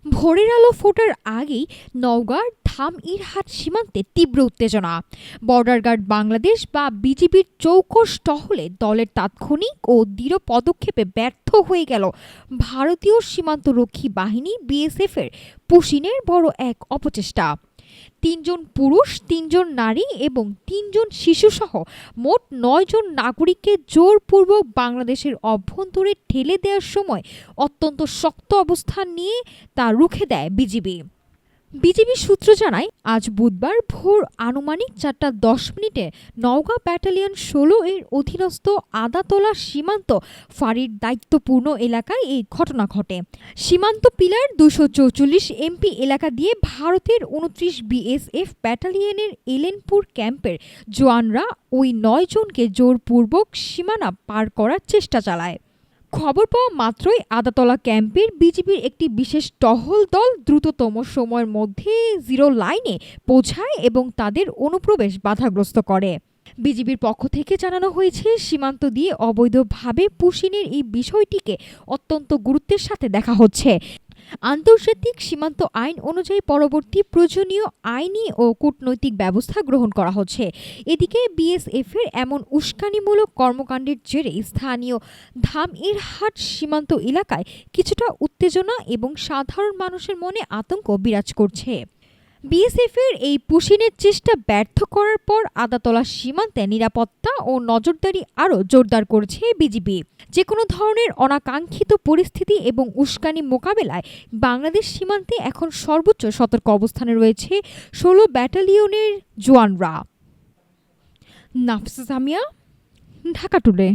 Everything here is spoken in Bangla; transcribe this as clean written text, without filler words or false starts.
ভোরের আলো ফোটার আগেই নওগাঁর ধামইরহাট সীমান্তে তীব্র উত্তেজনা। বর্ডার গার্ড বাংলাদেশ বা বিজিবির চৌকস টহলে দলের তাৎক্ষণিক ও দৃঢ় পদক্ষেপে ব্যর্থ হয়ে গেল ভারতীয় সীমান্তরক্ষী বাহিনী বিএসএফের পুশিনের বড় এক অপচেষ্টা। ৩ জন পুরুষ, ৩ জন নারী এবং ৩ জন শিশুসহ মোট ৯ জন নাগরিককে জোরপূর্বক বাংলাদেশের অভ্যন্তরে ঠেলে দেওয়ার সময় অত্যন্ত শক্ত অবস্থান নিয়ে তা রুখে দেয় বিজিবি। বিজিবি সূত্র জানায়, আজ বুধবার ভোর আনুমানিক ৪টা ১০ মিনিটে নওগাঁ ব্যাটালিয়ন ১৬ এর অধীনস্থ আদাতলা সীমান্ত ফাঁড়ির দায়িত্বপূর্ণ এলাকায় এই ঘটনা ঘটে। সীমান্ত পিলার ২৪৪ এমপি এলাকা দিয়ে ভারতের ২৯ বিএসএফ ব্যাটালিয়নের এলেনপুর ক্যাম্পের জওয়ানরা ওই ৯ জনকে জোরপূর্বক সীমানা পার করার চেষ্টা চালায়। খবর পাওয়া মাত্রই আদাতলা ক্যাম্পের বিজিবির একটি বিশেষ টহল দল দ্রুততম সময়ের মধ্যে জিরো লাইনে পৌঁছায় এবং তাদের অনুপ্রবেশ বাধাগ্রস্ত করে। বিজিবির পক্ষ থেকে জানানো হয়েছে, সীমান্ত দিয়ে অবৈধভাবে পুশিনের এই বিষয়টিকে অত্যন্ত গুরুত্বের সাথে দেখা হচ্ছে। আন্তর্জাতিক সীমান্ত আইন অনুযায়ী পরবর্তী প্রয়োজনীয় আইনি ও কূটনৈতিক ব্যবস্থা গ্রহণ করা হচ্ছে। এদিকে বিএসএফের এমন উস্কানিমূলক কর্মকাণ্ডের জেরে স্থানীয় ধামইরহাট সীমান্ত এলাকায় কিছুটা উত্তেজনা এবং সাধারণ মানুষের মনে আতঙ্ক বিরাজ করছে। বিএসএফের এই পুশিনের চেষ্টা ব্যর্থ করার পর আদাতলা সীমান্তে নিরাপত্তা ও নজরদারি আরও জোরদার করছে বিজিবি। যে কোনো ধরনের অনাকাঙ্ক্ষিত পরিস্থিতি এবং উস্কানি মোকাবেলায় বাংলাদেশ সীমান্তে এখন সর্বোচ্চ সতর্ক অবস্থানে রয়েছে ১৬ ব্যাটালিয়নের জওয়ানরা। নাফিসা সামিয়া, ঢাকা টুডে।